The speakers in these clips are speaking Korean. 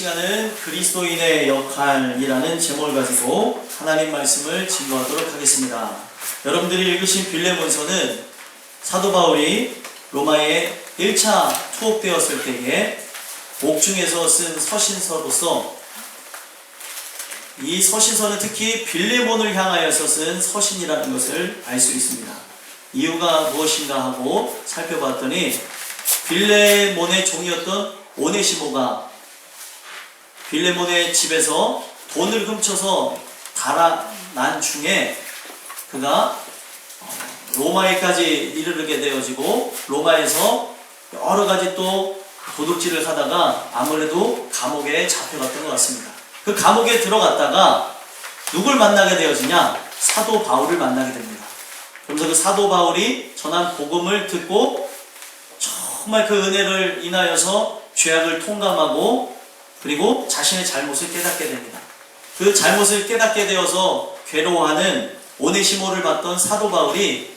시간은 그리스도인의 역할이라는 제목을 가지고 하나님 말씀을 증거하도록 하겠습니다. 여러분들이 읽으신 빌레몬서는 사도 바울이 로마에 1차 투옥되었을 때에 옥중에서 쓴 서신서로서 이 서신서는 특히 빌레몬을 향하여서 쓴 서신이라는 것을 알 수 있습니다. 이유가 무엇인가 하고 살펴봤더니 빌레몬의 종이었던 오네시모가 빌레몬의 집에서 돈을 훔쳐서 달아난 중에 그가 로마에까지 이르게 되어지고 로마에서 여러 가지 또 도둑질을 하다가 아무래도 감옥에 잡혀갔던 것 같습니다. 그 감옥에 들어갔다가 누굴 만나게 되어지냐? 사도 바울을 만나게 됩니다. 그러면서 그 사도 바울이 전한 복음을 듣고 정말 그 은혜를 인하여서 죄악을 통감하고 그리고 자신의 잘못을 깨닫게 됩니다. 그 잘못을 깨닫게 되어서 괴로워하는 오네시모를 봤던 사도 바울이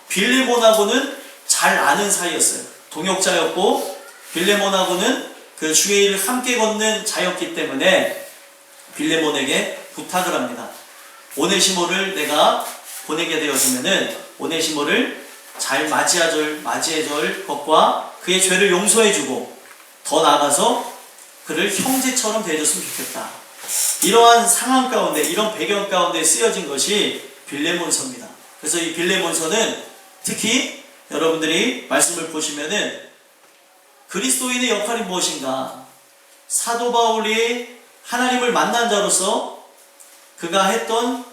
빌레몬하고는 잘 아는 사이였어요. 동역자였고 빌레몬하고는 그 주의 일을 함께 걷는 자였기 때문에 빌레몬에게 부탁을 합니다. 오네시모를 내가 보내게 되어지면은 오네시모를 잘 맞이해줄 것과 그의 죄를 용서해주고 더 나아가서 그를 형제처럼 대해줬으면 좋겠다. 이러한 상황 가운데, 이런 배경 가운데 쓰여진 것이 빌레몬서입니다. 그래서 이 빌레몬서는 특히 여러분들이 말씀을 보시면은 그리스도인의 역할이 무엇인가? 사도 바울이 하나님을 만난 자로서 그가 했던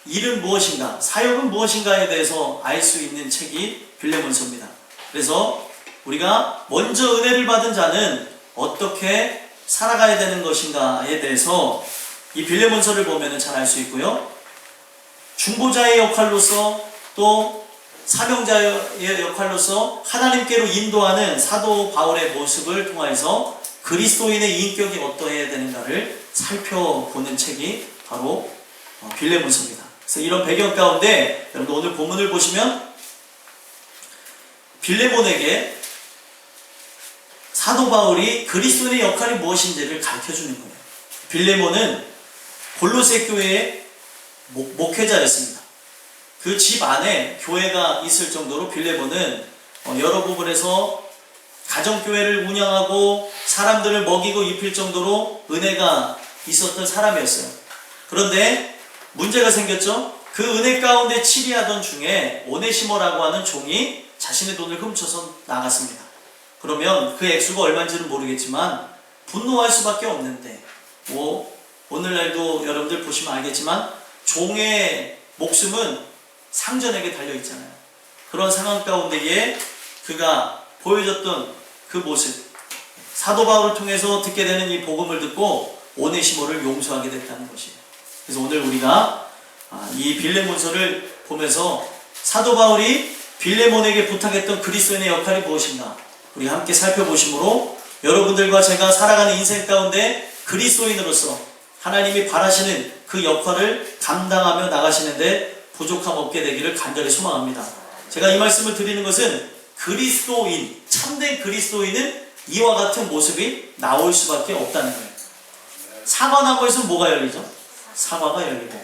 일은 무엇인가? 사역은 무엇인가에 대해서 알 수 있는 책이 빌레몬서입니다. 그래서 우리가 먼저 은혜를 받은 자는 어떻게 살아가야 되는 것인가에 대해서 이 빌레몬서를 보면 잘 알 수 있고요. 중보자의 역할로서 또 사명자의 역할로서 하나님께로 인도하는 사도 바울의 모습을 통해서 그리스도인의 인격이 어떠해야 되는가를 살펴보는 책이 바로 빌레몬서입니다. 그래서 이런 배경 가운데 여러분 오늘 본문을 보시면 빌레몬에게 사도 바울이 그리스도인의 역할이 무엇인지를 가르쳐주는 거예요. 빌레몬은 골로새 교회의 목회자였습니다. 그 집 안에 교회가 있을 정도로 빌레몬은 여러 부분에서 가정교회를 운영하고 사람들을 먹이고 입힐 정도로 은혜가 있었던 사람이었어요. 그런데 문제가 생겼죠. 그 은혜 가운데 치리하던 중에 오네시모라고 하는 종이 자신의 돈을 훔쳐서 나갔습니다. 그러면 그 액수가 얼마인지는 모르겠지만 분노할 수밖에 없는데 오늘날도 여러분들 보시면 알겠지만 종의 목숨은 상전에게 달려있잖아요. 그런 상황 가운데에 그가 보여줬던 그 모습, 사도 바울을 통해서 듣게 되는 이 복음을 듣고 오네시모를 용서하게 됐다는 것이에요. 그래서 오늘 우리가 이 빌레몬서를 보면서 사도 바울이 빌레몬에게 부탁했던 그리스도인의 역할이 무엇인가 우리 함께 살펴보심으로 여러분들과 제가 살아가는 인생 가운데 그리스도인으로서 하나님이 바라시는 그 역할을 감당하며 나가시는데 부족함 없게 되기를 간절히 소망합니다. 제가 이 말씀을 드리는 것은 그리스도인, 참된 그리스도인은 이와 같은 모습이 나올 수밖에 없다는 거예요. 사과나무에서는 뭐가 열리죠? 사과가 열리고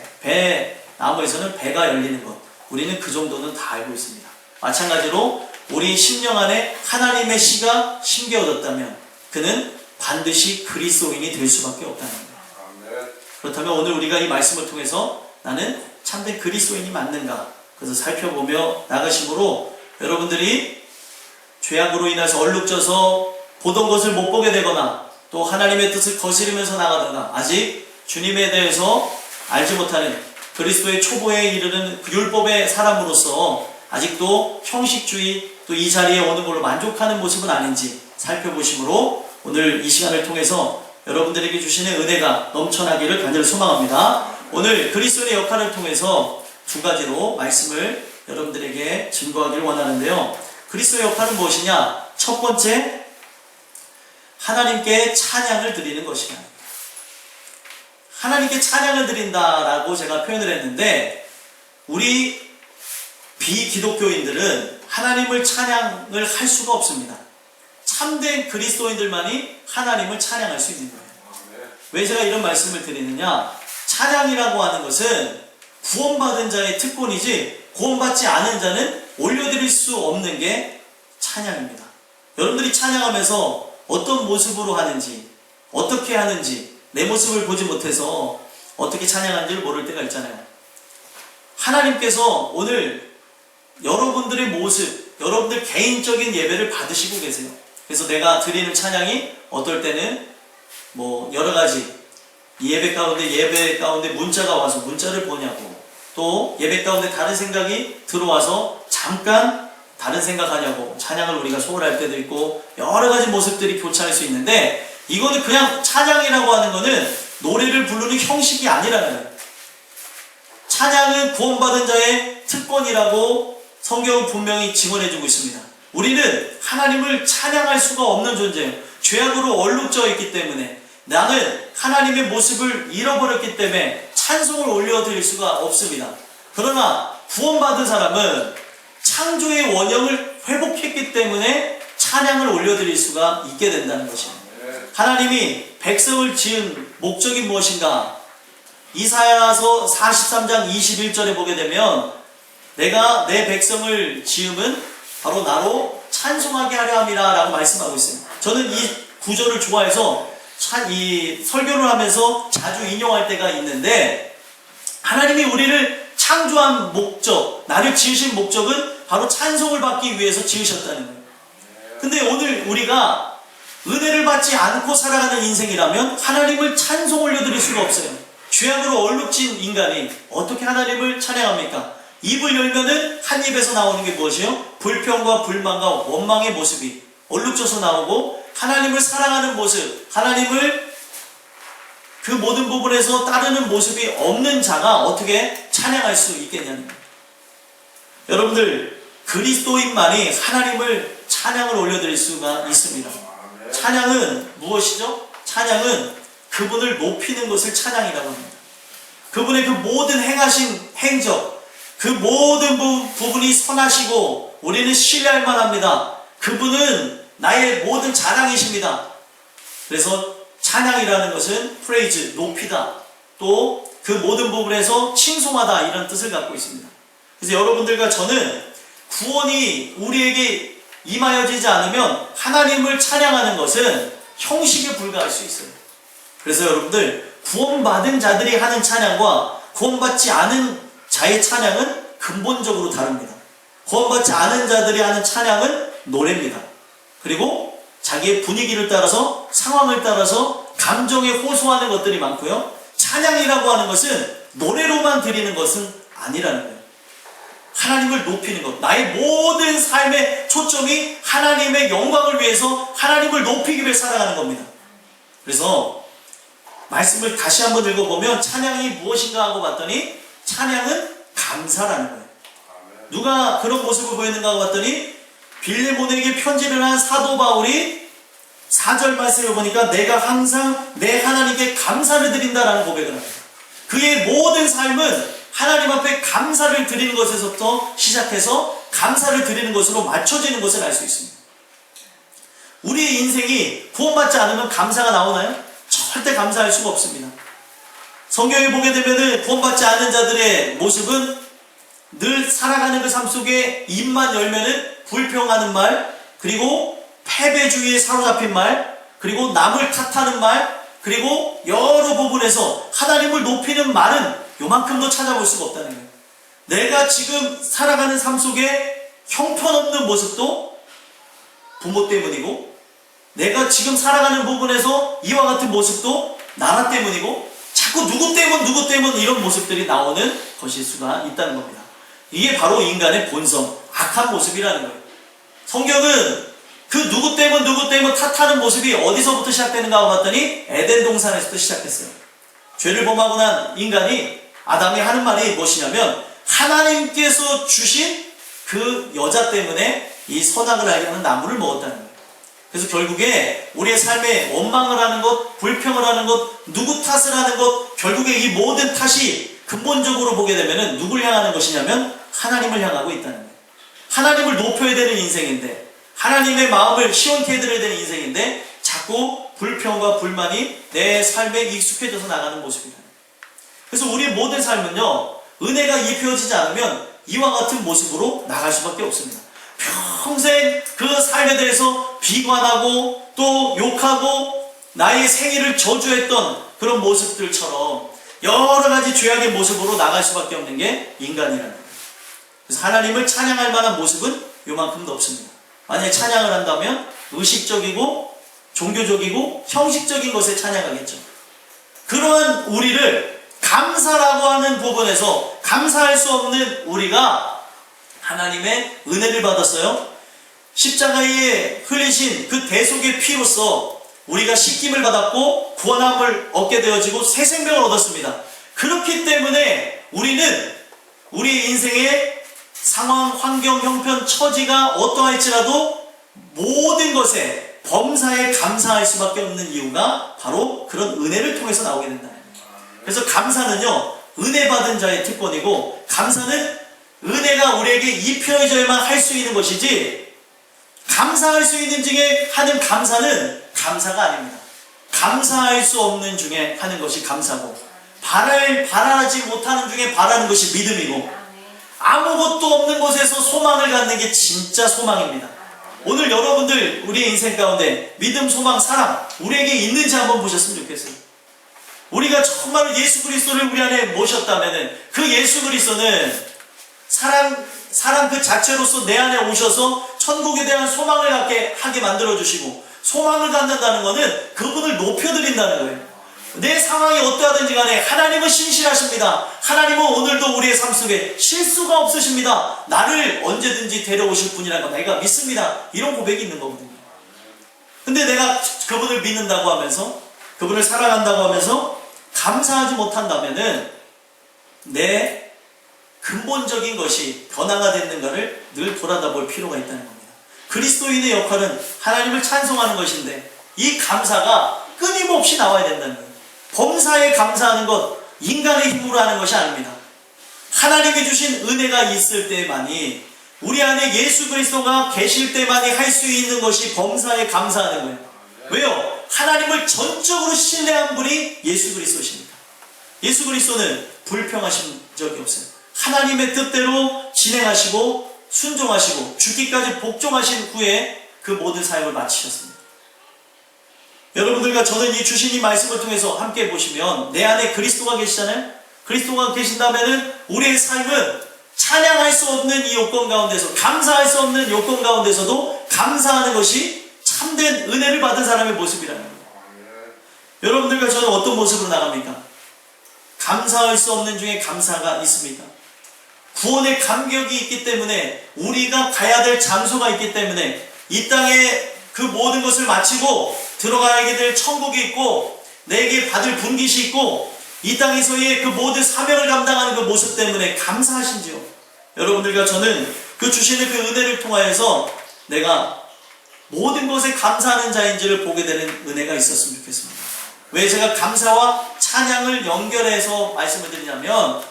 나무에서는 배가 열리는 것. 우리는 그 정도는 다 알고 있습니다. 마찬가지로 우리 심령 안에 하나님의 씨가 심겨졌다면 그는 반드시 그리스도인이 될 수밖에 없다는 거예요. 그렇다면 오늘 우리가 이 말씀을 통해서 나는 참된 그리스도인이 맞는가? 그래서 살펴보며 나가심으로 여러분들이 죄악으로 인해서 얼룩져서 보던 것을 못 보게 되거나 또 하나님의 뜻을 거스르면서 나가다가 아직 주님에 대해서 알지 못하는 그리스도의 초보에 이르는 율법의 사람으로서 아직도 형식주의 또 이 자리에 오는 걸로 만족하는 모습은 아닌지 살펴보심으로 오늘 이 시간을 통해서 여러분들에게 주시는 은혜가 넘쳐나기를 간절히 소망합니다. 오늘 그리스도의 역할을 통해서 두 가지로 말씀을 여러분들에게 증거하기를 원하는데요. 그리스도의 역할은 무엇이냐? 첫 번째, 하나님께 찬양을 드리는 것이다. 하나님께 찬양을 드린다라고 제가 표현을 했는데 우리 비기독교인들은 하나님을 찬양을 할 수가 없습니다. 참된 그리스도인들만이 하나님을 찬양할 수 있는 거예요. 왜 제가 이런 말씀을 드리느냐? 찬양이라고 하는 것은 구원받은 자의 특권이지 구원받지 않은 자는 올려드릴 수 없는 게 찬양입니다. 여러분들이 찬양하면서 어떤 모습으로 하는지, 어떻게 하는지 내 모습을 보지 못해서 어떻게 찬양하는지를 모를 때가 있잖아요. 하나님께서 오늘 여러분들의 모습, 여러분들 개인적인 예배를 받으시고 계세요. 그래서 내가 드리는 찬양이 어떨 때는 여러 가지 예배 가운데 문자가 와서 문자를 보냐고, 또 예배 가운데 다른 생각이 들어와서 잠깐 다른 생각하냐고 찬양을 우리가 소홀할 때도 있고 여러 가지 모습들이 교차할 수 있는데, 이거는 그냥 찬양이라고 하는 거는 노래를 부르는 형식이 아니라는 거예요. 찬양은 구원받은 자의 특권이라고 성경은 분명히 증언해주고 있습니다. 우리는 하나님을 찬양할 수가 없는 존재예요. 죄악으로 얼룩져 있기 때문에, 나는 하나님의 모습을 잃어버렸기 때문에 찬송을 올려드릴 수가 없습니다. 그러나 구원받은 사람은 창조의 원형을 회복했기 때문에 찬양을 올려드릴 수가 있게 된다는 것입니다. 하나님이 백성을 지은 목적이 무엇인가? 이사야서 43장 21절에 보게 되면 내가 내 백성을 지음은 바로 나로 찬송하게 하려 함이라 라고 말씀하고 있습니다. 저는 이 구절을 좋아해서 이 설교를 하면서 자주 인용할 때가 있는데, 하나님이 우리를 창조한 목적, 나를 지으신 목적은 바로 찬송을 받기 위해서 지으셨다는 거예요. 근데 오늘 우리가 은혜를 받지 않고 살아가는 인생이라면 하나님을 찬송 올려드릴 수가 없어요. 죄악으로 얼룩진 인간이 어떻게 하나님을 찬양합니까? 입을 열면은 한 입에서 나오는 게 무엇이요? 불평과 불만과 원망의 모습이 얼룩져서 나오고, 하나님을 사랑하는 모습, 하나님을 그 모든 부분에서 따르는 모습이 없는 자가 어떻게 찬양할 수 있겠냐는 거예요. 여러분들, 그리스도인만이 하나님을 찬양을 올려드릴 수가 있습니다. 찬양은 무엇이죠? 찬양은 그분을 높이는 것을 찬양이라고 합니다. 그분의 그 모든 행하신 행적, 그 모든 부분이 선하시고 우리는 신뢰할 만합니다. 그분은 나의 모든 자랑이십니다. 그래서 찬양이라는 것은 praise, 높이다, 또 그 모든 부분에서 칭송하다, 이런 뜻을 갖고 있습니다. 그래서 여러분들과 저는 구원이 우리에게 임하여지지 않으면 하나님을 찬양하는 것은 형식에 불과할 수 있어요. 그래서 여러분들, 구원받은 자들이 하는 찬양과 구원받지 않은 자의 찬양은 근본적으로 다릅니다. 구원받지 않은 자들이 하는 찬양은 노래입니다. 그리고 자기의 분위기를 따라서, 상황을 따라서 감정에 호소하는 것들이 많고요. 찬양이라고 하는 것은 노래로만 드리는 것은 아니라는 거예요. 하나님을 높이는 것, 나의 모든 삶의 초점이 하나님의 영광을 위해서 하나님을 높이기 위해 살아가는 겁니다. 그래서 말씀을 다시 한번 읽어보면 찬양이 무엇인가 하고 봤더니 찬양은 감사라는 거예요. 누가 그런 모습을 보였는가 하고 봤더니 빌레몬에게 편지를 한 사도 바울이 4절 말씀을 보니까 내가 항상 내 하나님께 감사를 드린다라는 고백을 합니다. 그의 모든 삶은 하나님 앞에 감사를 드리는 것에서부터 시작해서 감사를 드리는 것으로 맞춰지는 것을 알 수 있습니다. 우리의 인생이 구원받지 않으면 감사가 나오나요? 절대 감사할 수가 없습니다. 성경에 보게 되면 구원받지 않은 자들의 모습은 늘 살아가는 그 삶 속에 입만 열면은 불평하는 말, 그리고 패배주의에 사로잡힌 말, 그리고 남을 탓하는 말, 그리고 여러 부분에서 하나님을 높이는 말은 요만큼도 찾아볼 수가 없다는 거예요. 내가 지금 살아가는 삶 속에 형편없는 모습도 부모 때문이고, 내가 지금 살아가는 부분에서 이와 같은 모습도 나라 때문이고, 자꾸 누구 때문 이런 모습들이 나오는 것일 수가 있다는 겁니다. 이게 바로 인간의 본성, 악한 모습이라는 거예요. 성경은 그 누구 때문 탓하는 모습이 어디서부터 시작되는가 하고 봤더니 에덴 동산에서부터 시작했어요. 죄를 범하고 난 인간이, 아담이 하는 말이 무엇이냐면 하나님께서 주신 그 여자 때문에 이 선악을 알게 하는 나무를 먹었다는 거예요. 그래서 결국에 우리의 삶에 원망을 하는 것, 불평을 하는 것, 누구 탓을 하는 것, 결국에 이 모든 탓이 근본적으로 보게 되면 누굴 향하는 것이냐면 하나님을 향하고 있다는 거예요. 하나님을 높여야 되는 인생인데, 하나님의 마음을 시원케 해드려야 되는 인생인데 자꾸 불평과 불만이 내 삶에 익숙해져서 나가는 모습이다. 그래서 우리 모든 삶은요, 은혜가 입혀지지 않으면 이와 같은 모습으로 나갈 수밖에 없습니다. 평생 그 삶에 대해서 비관하고 또 욕하고 나의 생일을 저주했던 그런 모습들처럼 여러 가지 죄악의 모습으로 나갈 수밖에 없는 게 인간이라는 거예요. 그래서 하나님을 찬양할 만한 모습은 요만큼도 없습니다. 만약에 찬양을 한다면 의식적이고 종교적이고 형식적인 것에 찬양하겠죠. 그러한 우리를 감사라고 하는 부분에서 감사할 수 없는 우리가 하나님의 은혜를 받았어요. 십자가에 흘리신 그 대속의 피로써 우리가 씻김을 받았고 구원함을 얻게 되어지고 새 생명을 얻었습니다. 그렇기 때문에 우리는 우리 인생의 상황, 환경, 형편, 처지가 어떠할지라도 모든 것에 범사에 감사할 수밖에 없는 이유가 바로 그런 은혜를 통해서 나오게 된다. 그래서 감사는요, 은혜 받은 자의 특권이고, 감사는 은혜가 우리에게 입혀져야만 할 수 있는 것이지, 감사할 수 있는 중에 하는 감사는 감사가 아닙니다. 감사할 수 없는 중에 하는 것이 감사고, 바라지 못하는 중에 바라는 것이 믿음이고, 아무것도 없는 곳에서 소망을 갖는 게 진짜 소망입니다. 오늘 여러분들 우리의 인생 가운데 믿음, 소망, 사랑 우리에게 있는지 한번 보셨으면 좋겠어요. 우리가 정말 예수 그리스도를 우리 안에 모셨다면 그 예수 그리스도는 사랑 그 자체로서 내 안에 오셔서 천국에 대한 소망을 갖게 하게 만들어주시고, 소망을 갖는다는 것은 그분을 높여드린다는 거예요. 내 상황이 어떠하든지 간에 하나님은 신실하십니다. 하나님은 오늘도 우리의 삶 속에 실수가 없으십니다. 나를 언제든지 데려오실 분이라는 거 내가 믿습니다. 이런 고백이 있는 거거든요. 근데 내가 그분을 믿는다고 하면서, 그분을 사랑한다고 하면서 감사하지 못한다면은 내 근본적인 것이 변화가 됐는가를 늘 돌아다볼 필요가 있다는 겁니다. 그리스도인의 역할은 하나님을 찬송하는 것인데 이 감사가 끊임없이 나와야 된다는 거예요. 범사에 감사하는 것, 인간의 힘으로 하는 것이 아닙니다. 하나님이 주신 은혜가 있을 때만이, 우리 안에 예수 그리스도가 계실 때만이 할 수 있는 것이 범사에 감사하는 거예요. 왜요? 하나님을 전적으로 신뢰한 분이 예수 그리스도십니다. 예수 그리스도는 불평하신 적이 없어요. 하나님의 뜻대로 진행하시고 순종하시고 죽기까지 복종하신 후에 그 모든 사역을 마치셨습니다. 여러분들과 저는 이 주신 이 말씀을 통해서 함께 보시면 내 안에 그리스도가 계시잖아요. 그리스도가 계신다면은 우리의 삶은 찬양할 수 없는 이 요건 가운데서, 감사할 수 없는 요건 가운데서도 감사하는 것이 참된 은혜를 받은 사람의 모습이라는 거예요. 여러분들과 저는 어떤 모습으로 나갑니까? 감사할 수 없는 중에 감사가 있습니다. 구원의 감격이 있기 때문에, 우리가 가야 될 장소가 있기 때문에, 이 땅에 그 모든 것을 마치고 들어가게 될 천국이 있고 내게 받을 분깃이 있고 이 땅에서의 그 모든 사명을 감당하는 그 모습 때문에 감사하신지요. 여러분들과 저는 그 주시는 그 은혜를 통하여서 내가 모든 것에 감사하는 자인지를 보게 되는 은혜가 있었으면 좋겠습니다. 왜 제가 감사와 찬양을 연결해서 말씀을 드리냐면,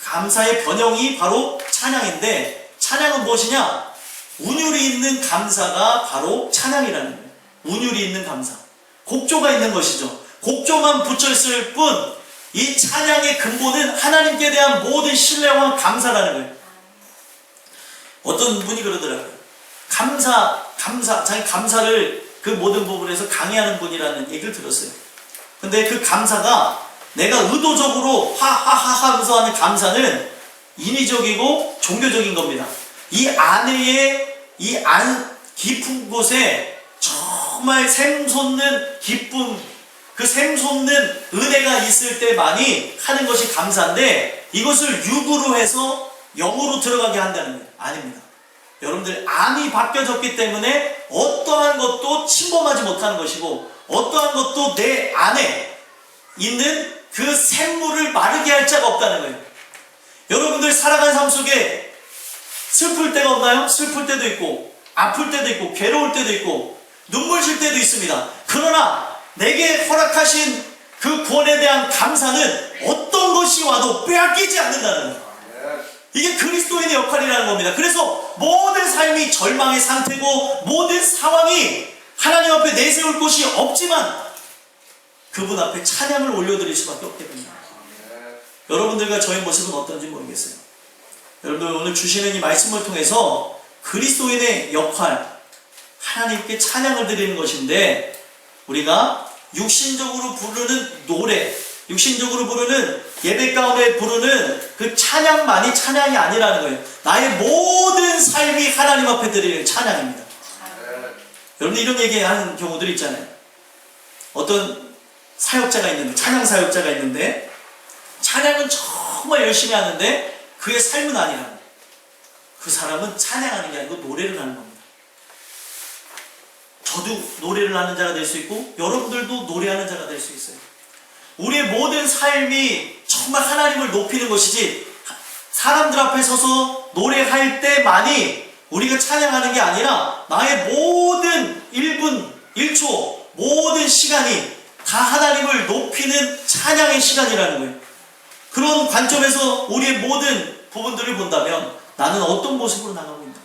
감사의 변형이 바로 찬양인데, 찬양은 무엇이냐? 운율이 있는 감사가 바로 찬양이라는 거예요. 운율이 있는 감사, 곡조가 있는 것이죠. 곡조만 붙여있을 뿐 이 찬양의 근본은 하나님께 대한 모든 신뢰와 감사라는 거예요. 어떤 분이 그러더라고요. 자기 감사를 그 모든 부분에서 강의하는 분이라는 얘기를 들었어요. 근데 그 감사가 내가 의도적으로 하하하 하면서 하는 감사는 인위적이고 종교적인 겁니다. 이 안에, 깊은 곳에 정말 샘솟는 기쁨, 그 샘솟는 은혜가 있을 때만이 하는 것이 감사인데, 이것을 육으로 해서 영으로 들어가게 한다는 거예요. 아닙니다. 여러분들 안이 바뀌어졌기 때문에 어떠한 것도 침범하지 못하는 것이고, 어떠한 것도 내 안에 있는 그 샘물을 마르게 할 자가 없다는 거예요. 여러분들 살아가는 삶 속에 슬플 때가 없나요? 슬플 때도 있고, 아플 때도 있고, 괴로울 때도 있고, 눈물 질 때도 있습니다. 그러나 내게 허락하신 그 구원에 대한 감사는 어떤 것이 와도 빼앗기지 않는다는 거예요. 이게 그리스도인의 역할이라는 겁니다. 그래서 모든 삶이 절망의 상태고 모든 상황이 하나님 앞에 내세울 곳이 없지만 그분 앞에 찬양을 올려드릴 수밖에 없게 됩니다. 여러분들과 저의 모습은 어떤지 모르겠어요. 여러분들 오늘 주시는 이 말씀을 통해서 그리스도인의 역할, 하나님께 찬양을 드리는 것인데, 우리가 육신적으로 부르는 노래, 육신적으로 부르는 예배 가운데 부르는 그 찬양만이 찬양이 아니라는 거예요. 나의 모든 삶이 하나님 앞에 드리는 찬양입니다. 여러분 이런 얘기하는 경우들이 있잖아요. 어떤 사역자가 있는데, 찬양 사역자가 있는데 찬양은 정말 열심히 하는데 그의 삶은 아니라는 거예요. 그 사람은 찬양하는 게 아니고 노래를 하는 겁니다. 저도 노래를 하는 자가 될 수 있고 여러분들도 노래하는 자가 될 수 있어요. 우리의 모든 삶이 정말 하나님을 높이는 것이지, 사람들 앞에 서서 노래할 때만이 우리가 찬양하는 게 아니라 나의 모든 1분, 1초, 모든 시간이 다 하나님을 높이는 찬양의 시간이라는 거예요. 그런 관점에서 우리의 모든 부분들을 본다면 나는 어떤 모습으로 나가고 있는가?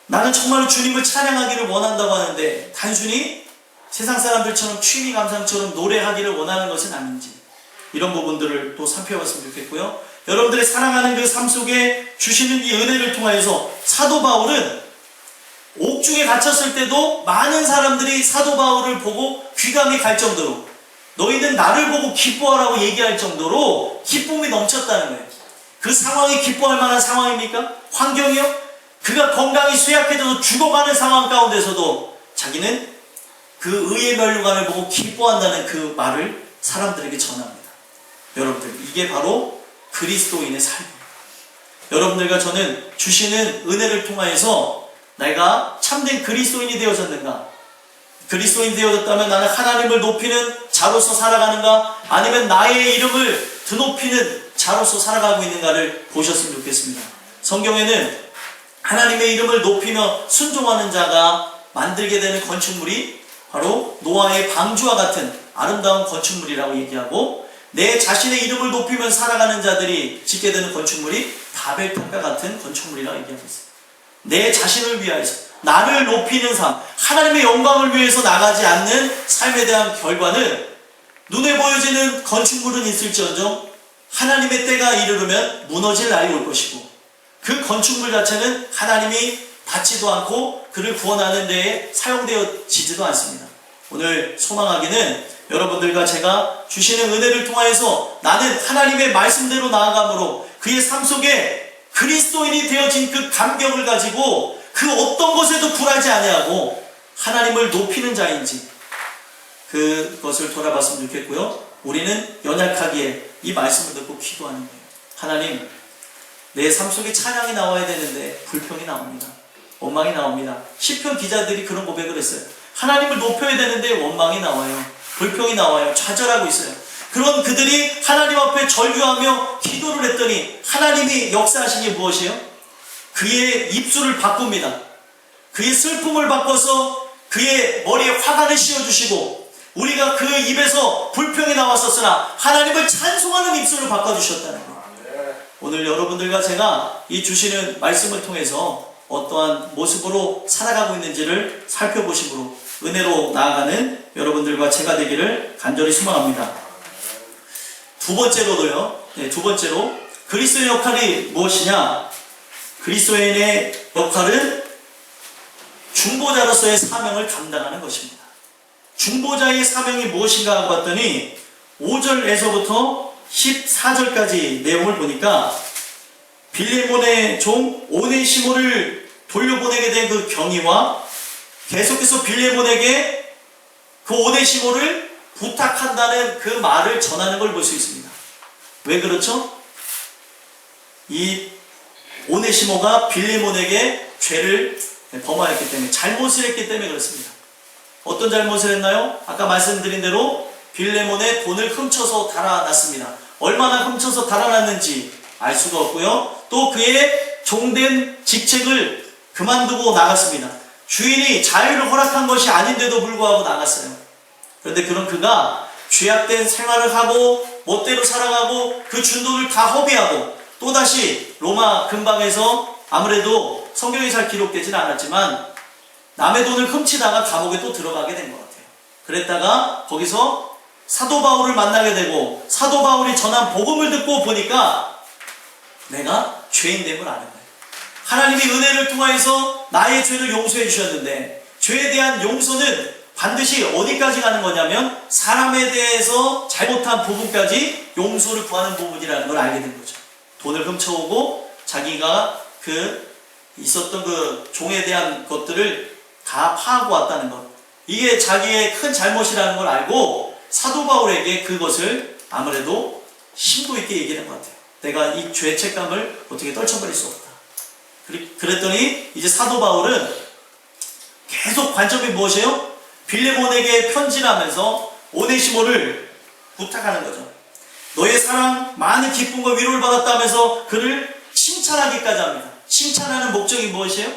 나는 정말로 주님을 찬양하기를 원한다고 하는데 단순히 세상 사람들처럼 취미 감상처럼 노래하기를 원하는 것은 아닌지, 이런 부분들을 또 살펴봤으면 좋겠고요. 여러분들의 사랑하는 그 삶 속에 주시는 이 은혜를 통하여서 사도 바울은 옥중에 갇혔을 때도 많은 사람들이 사도 바울을 보고 귀감이 갈 정도로, 너희는 나를 보고 기뻐하라고 얘기할 정도로 기쁨이 넘쳤다는 거예요. 그 상황이 기뻐할 만한 상황입니까? 환경이요? 그가 건강이 쇠약해져서 죽어가는 상황 가운데서도 자기는 그 의의 면류관을 보고 기뻐한다는 그 말을 사람들에게 전합니다. 여러분들, 이게 바로 그리스도인의 삶입니다. 여러분들과 저는 주시는 은혜를 통하여서 내가 참된 그리스도인이 되어졌는가? 그리스도인이 되어졌다면 나는 하나님을 높이는 자로서 살아가는가? 아니면 나의 이름을 드높이는 자로서 살아가고 있는가를 보셨으면 좋겠습니다. 성경에는 하나님의 이름을 높이며 순종하는 자가 만들게 되는 건축물이 바로 노아의 방주와 같은 아름다운 건축물이라고 얘기하고, 내 자신의 이름을 높이며 살아가는 자들이 짓게 되는 건축물이 바벨탑과 같은 건축물이라고 얘기하고 있습니다. 내 자신을 위하여서 나를 높이는 삶, 하나님의 영광을 위해서 나가지 않는 삶에 대한 결과는 눈에 보여지는 건축물은 있을지언정 하나님의 때가 이르르면 무너질 날이 올 것이고, 그 건축물 자체는 하나님이 받지도 않고 그를 구원하는 데에 사용되어지지도 않습니다. 오늘 소망하기는 여러분들과 제가 주시는 은혜를 통하여서 나는 하나님의 말씀대로 나아감으로 그의 삶 속에 그리스도인이 되어진 그 감격을 가지고 그 어떤 것에도 굴하지 아니하고 하나님을 높이는 자인지 그것을 돌아봤으면 좋겠고요. 우리는 연약하기에 이 말씀을 듣고 기도하는 거예요. 하나님, 내 삶 속에 찬양이 나와야 되는데 불평이 나옵니다. 원망이 나옵니다. 시편 기자들이 그런 고백을 했어요. 하나님을 높여야 되는데 원망이 나와요. 불평이 나와요. 좌절하고 있어요. 그런 그들이 하나님 앞에 절규하며 기도를 했더니 하나님이 역사하신 게 무엇이에요? 그의 입술을 바꿉니다. 그의 슬픔을 바꿔서 그의 머리에 화관을 씌워주시고, 우리가 그 입에서 불평이 나왔었으나 하나님을 찬송하는 입술을 바꿔주셨다는 거예요. 오늘 여러분들과 제가 이 주시는 말씀을 통해서 어떠한 모습으로 살아가고 있는지를 살펴보심으로 은혜로 나아가는 여러분들과 제가 되기를 간절히 소망합니다. 두 번째로도요. 두 번째로 그리스도의 역할이 무엇이냐? 그리스도인의 역할은 중보자로서의 사명을 감당하는 것입니다. 중보자의 사명이 무엇인가 하고 봤더니 5절에서부터 14절까지 내용을 보니까 빌레몬의 종 오네시모를 돌려보내게 된 그 경위와 계속해서 빌레몬에게 그 오네시모를 부탁한다는 그 말을 전하는 걸 볼 수 있습니다. 왜 그렇죠? 이 오네시모가 빌레몬에게 죄를 범하였기 때문에, 잘못을 했기 때문에 그렇습니다. 어떤 잘못을 했나요? 아까 말씀드린 대로 빌레몬의 돈을 훔쳐서 달아났습니다. 얼마나 훔쳐서 달아났는지 알 수가 없고요. 또 그의 종된 직책을 그만두고 나갔습니다. 주인이 자유를 허락한 것이 아닌데도 불구하고 나갔어요. 그런데 그런 그가 죄악된 생활을 하고 멋대로 살아가고 그 준 돈을 다 허비하고 또다시 로마 근방에서 아무래도 성경에 잘 기록되지는 않았지만 남의 돈을 훔치다가 감옥에 또 들어가게 된 것 같아요. 그랬다가 거기서 사도 바울을 만나게 되고 사도 바울이 전한 복음을 듣고 보니까 내가 죄인됨을 아는 거예요. 하나님이 은혜를 통하여서 나의 죄를 용서해 주셨는데 죄에 대한 용서는 반드시 어디까지 가는 거냐면 사람에 대해서 잘못한 부분까지 용서를 구하는 부분이라는 걸 알게 된 거죠. 돈을 훔쳐오고 자기가 있었던 그 종에 대한 것들을 다 파하고 왔다는 것, 이게 자기의 큰 잘못이라는 걸 알고 사도 바울에게 그것을 아무래도 심도 있게 얘기한 것 같아요. 내가 이 죄책감을 어떻게 떨쳐버릴 수 없다. 그랬더니 이제 사도 바울은 계속 관점이 무엇이에요? 빌레몬에게 편지를 하면서 오네시모를 부탁하는 거죠. 너의 사랑 많은 기쁨과 위로를 받았다면서 그를 칭찬하기까지 합니다. 칭찬하는 목적이 무엇이에요?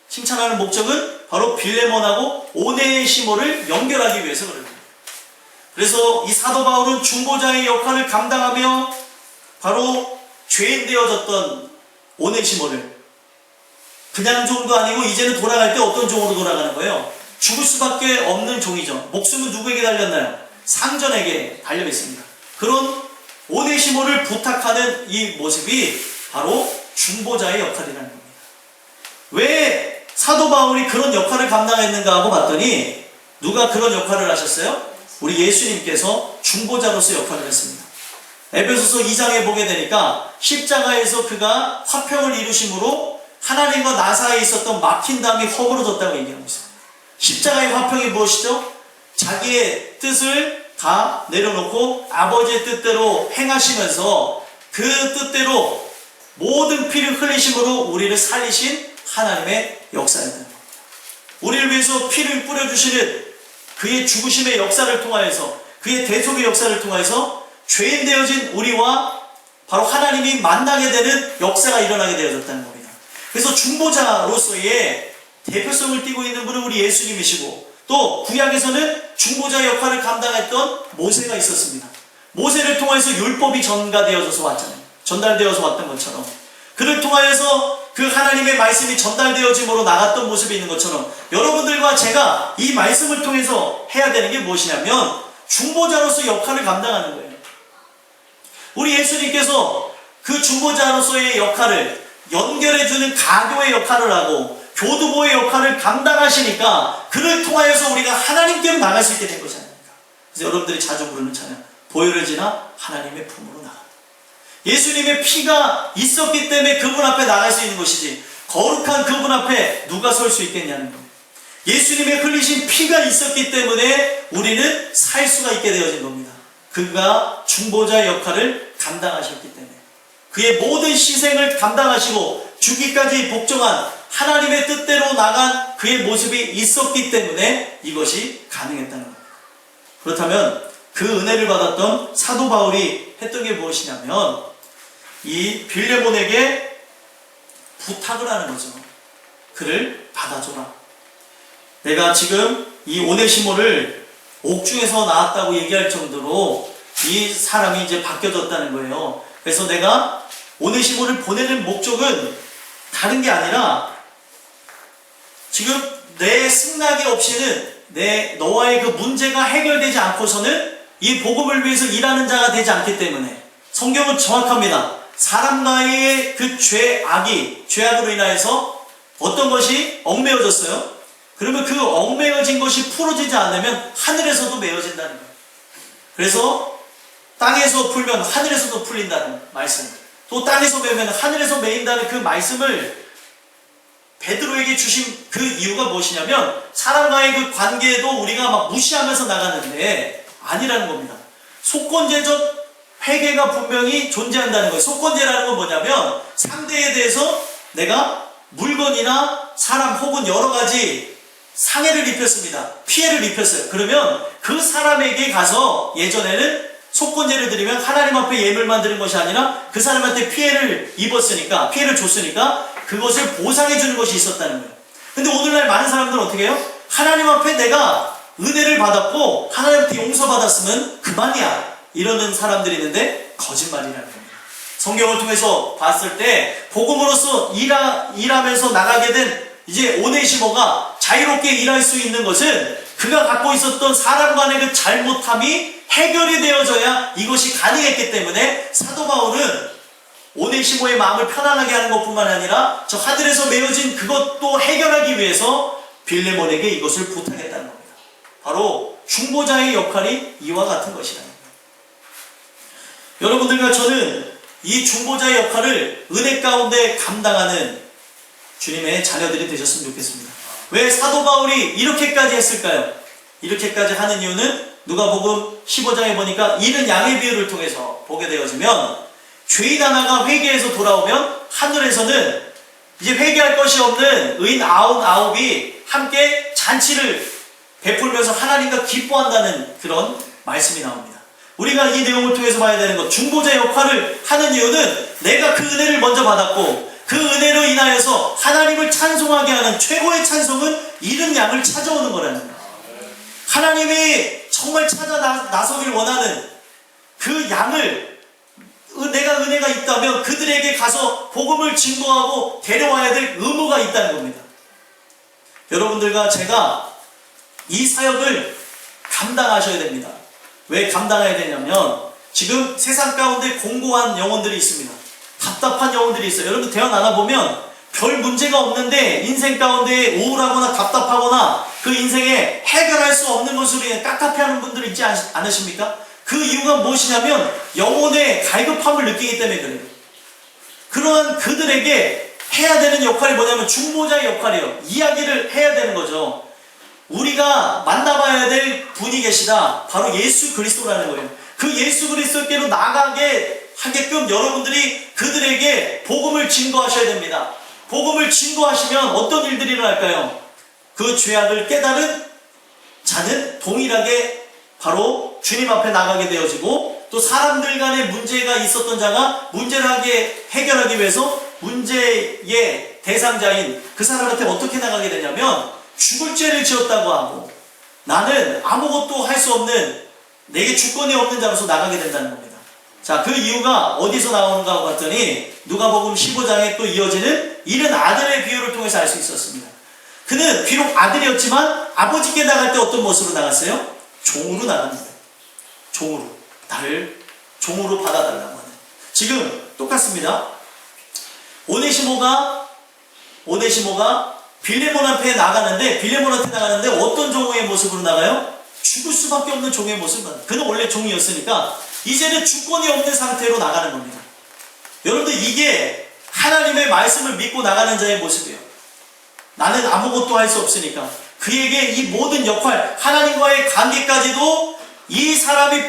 칭찬하는 목적은 바로 빌레몬하고 오네시모를 연결하기 위해서 그래요. 그래서 이 사도 바울은 중보자의 역할을 감당하며 바로 죄인 되어졌던 오네시모를 그냥 종도 아니고 이제는 돌아갈 때 어떤 종으로 돌아가는 거예요? 죽을 수밖에 없는 종이죠. 목숨은 누구에게 달렸나요? 상전에게 달려 있습니다. 그런 오네시모를 부탁하는 이 모습이 바로 중보자의 역할이라는 겁니다. 왜 사도 바울이 그런 역할을 감당했는가 하고 봤더니 누가 그런 역할을 하셨어요? 우리 예수님께서 중보자로서 역할을 했습니다. 에베소서 2장에 보게 되니까 십자가에서 그가 화평을 이루심으로 하나님과 나 사이에 있었던 막힌 담이 허물어졌다고 얘기하고 있습니다. 십자가의 화평이 무엇이죠? 자기의 뜻을 다 내려놓고 아버지의 뜻대로 행하시면서 그 뜻대로 모든 피를 흘리심으로 우리를 살리신 하나님의 역사였다는 겁니다. 우리를 위해서 피를 뿌려주시는 그의 죽으심의 역사를 통하여서 그의 대속의 역사를 통하여서 죄인 되어진 우리와 바로 하나님이 만나게 되는 역사가 일어나게 되어졌다는 겁니다. 그래서 중보자로서의 대표성을 띠고 있는 분은 우리 예수님이시고 또 구약에서는 중보자 역할을 감당했던 모세가 있었습니다. 모세를 통해서 율법이 전가되어져서 왔잖아요. 전달되어서 왔던 것처럼 그를 통하여서 그 하나님의 말씀이 전달되어짐으로 나갔던 모습이 있는 것처럼 여러분들과 제가 이 말씀을 통해서 해야 되는 게 무엇이냐면 중보자로서 역할을 감당하는 거예요. 우리 예수님께서 그 중보자로서의 역할을 연결해주는 가교의 역할을 하고 교두보의 역할을 감당하시니까 그를 통하여서 우리가 하나님께로 나갈 수 있게 된 것이 아닙니까? 그래서 여러분들이 자주 부르는 찬양, 보혈을 지나 하나님의 품으로 나간다. 예수님의 피가 있었기 때문에 그분 앞에 나갈 수 있는 것이지 거룩한 그분 앞에 누가 설 수 있겠냐는 겁니다. 예수님의 흘리신 피가 있었기 때문에 우리는 살 수가 있게 되어진 겁니다. 그가 중보자의 역할을 감당하셨기 때문에 그의 모든 희생을 감당하시고 죽기까지 복종한 하나님의 뜻대로 나간 그의 모습이 있었기 때문에 이것이 가능했다는 겁니다. 그렇다면 그 은혜를 받았던 사도 바울이 했던 게 무엇이냐면 이 빌레몬에게 부탁을 하는 거죠. 그를 받아줘라. 내가 지금 이 오네시모를 옥중에서 나왔다고 얘기할 정도로 이 사람이 이제 바뀌어졌다는 거예요. 그래서 내가 오네시모를 보내는 목적은 다른 게 아니라 지금 내 승낙이 없이는 너와의 그 문제가 해결되지 않고서는 이 복음을 위해서 일하는 자가 되지 않기 때문에 성경은 정확합니다. 사람과의 그 죄악으로 인하여서 어떤 것이 얽매여졌어요? 그러면 그 얽매여진 것이 풀어지지 않으면 하늘에서도 매여진다는 거예요. 그래서 땅에서 풀면 하늘에서도 풀린다는 말씀, 또 땅에서 매면 하늘에서 매인다는 그 말씀을 베드로에게 주신 그 이유가 무엇이냐면 사람과의 그 관계에도 우리가 막 무시하면서 나가는데 아니라는 겁니다. 속건제적 회개가 분명히 존재한다는 거예요. 속건제라는 건 뭐냐면 상대에 대해서 내가 물건이나 사람 혹은 여러 가지 상해를 입혔습니다. 피해를 입혔어요. 그러면 그 사람에게 가서 예전에는 속건제를 드리면 하나님 앞에 예물만 드린 것이 아니라 그 사람한테 피해를 입었으니까, 피해를 줬으니까 그것을 보상해 주는 것이 있었다는 거예요. 근데 오늘날 많은 사람들은 어떻게 해요? 하나님 앞에 내가 은혜를 받았고 하나님한테 용서받았으면 그만이야. 이러는 사람들이 있는데 거짓말이라는 겁니다. 성경을 통해서 봤을 때 복음으로서 일하면서 나가게 된 이제 오네시모가 자유롭게 일할 수 있는 것은 그가 갖고 있었던 사람 간의 그 잘못함이 해결이 되어져야 이것이 가능했기 때문에 사도 바울은 오네시모의 마음을 편안하게 하는 것뿐만 아니라 저 하늘에서 메어진 그것도 해결하기 위해서 빌레몬에게 이것을 부탁했다는 겁니다. 바로 중보자의 역할이 이와 같은 것이라는 겁니다. 여러분들과 저는 이 중보자의 역할을 은혜 가운데 감당하는 주님의 자녀들이 되셨으면 좋겠습니다. 왜 사도 바울이 이렇게까지 했을까요? 이렇게까지 하는 이유는 누가복음 15장에 보니까 이른 양의 비유를 통해서 보게 되어지면 죄인 하나가 회개해서 돌아오면 하늘에서는 이제 회개할 것이 없는 의인 99이 함께 잔치를 베풀면서 하나님과 기뻐한다는 그런 말씀이 나옵니다. 우리가 이 내용을 통해서 봐야 되는 것, 중보자 역할을 하는 이유는 내가 그 은혜를 먼저 받았고 그 은혜로 인하여서 하나님을 찬송하게 하는 최고의 찬송은 이른 양을 찾아오는 거라는 거예요. 하나님이 정말 찾아 나서길 원하는 그 양을 내가 은혜가 있다면 그들에게 가서 복음을 증거하고 데려와야 될 의무가 있다는 겁니다. 여러분들과 제가 이 사역을 감당하셔야 됩니다. 왜 감당해야 되냐면 지금 세상 가운데 공고한 영혼들이 있습니다. 답답한 영혼들이 있어요. 여러분 대화 나눠보면 별 문제가 없는데 인생 가운데 우울하거나 답답하거나 그 인생에 해결할 수 없는 것으로 인해 깝깝해하는 분들이 있지 않으십니까? 그 이유가 무엇이냐면 영혼의 갈급함을 느끼기 때문에 그래요. 그러한 그들에게 해야 되는 역할이 뭐냐면 중보자의 역할이에요. 이야기를 해야 되는 거죠. 우리가 만나봐야 될 분이 계시다. 바로 예수 그리스도라는 거예요. 그 예수 그리스도께로 나가게 하게끔 여러분들이 그들에게 복음을 증거하셔야 됩니다. 복음을 증거하시면 어떤 일들이 일어날까요? 그 죄악을 깨달은 자는 동일하게 바로 주님 앞에 나가게 되어지고 또 사람들 간에 문제가 있었던 자가 문제를 해결하기 위해서 문제의 대상자인 그 사람한테 어떻게 나가게 되냐면 죽을 죄를 지었다고 하고 나는 아무것도 할 수 없는 내게 주권이 없는 자로서 나가게 된다는 겁니다. 자, 그 이유가 어디서 나오는가 봤더니 누가복음 15장에 또 이어지는 이른 아들의 비유를 통해서 알 수 있었습니다. 그는 비록 아들이었지만 아버지께 나갈 때 어떤 모습으로 나갔어요? 종으로 나갑니다. 종으로. 나를 종으로 받아달라고 하는. 지금 똑같습니다. 오네시모가 빌레몬 앞에 나가는데 빌레몬한테 나가는데 어떤 종의 모습으로 나가요? 죽을 수밖에 없는 종의 모습으로 나가요. 그는 원래 종이었으니까 이제는 주권이 없는 상태로 나가는 겁니다. 여러분들 이게 하나님의 말씀을 믿고 나가는 자의 모습이에요. 나는 아무것도 할 수 없으니까 그에게 이 모든 역할 하나님과의 관계까지도 이 사람이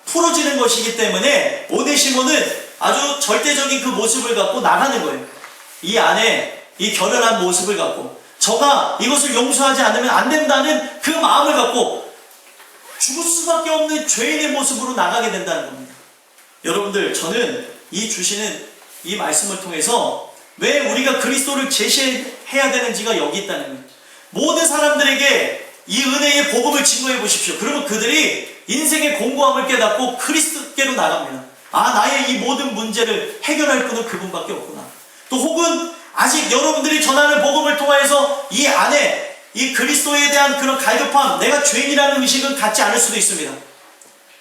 풀어지는 것이기 때문에 오네시모는 아주 절대적인 그 모습을 갖고 나가는 거예요. 이 안에 이 결연한 모습을 갖고 저가 이것을 용서하지 않으면 안 된다는 그 마음을 갖고 죽을 수밖에 없는 죄인의 모습으로 나가게 된다는 겁니다. 여러분들 저는 이 주시는 이 말씀을 통해서 왜 우리가 그리스도를 제시해야 되는지가 여기 있다는 거예요. 모든 사람들에게 이 은혜의 복음을 증거해 보십시오. 그러면 그들이 인생의 공고함을 깨닫고 그리스도께로 나갑니다. 아, 나의 이 모든 문제를 해결할 분은 그분밖에 없구나. 또 혹은 아직 여러분들이 전하는 복음을 통하여서 이 안에 이 그리스도에 대한 그런 갈급함, 내가 죄인이라는 의식은 갖지 않을 수도 있습니다.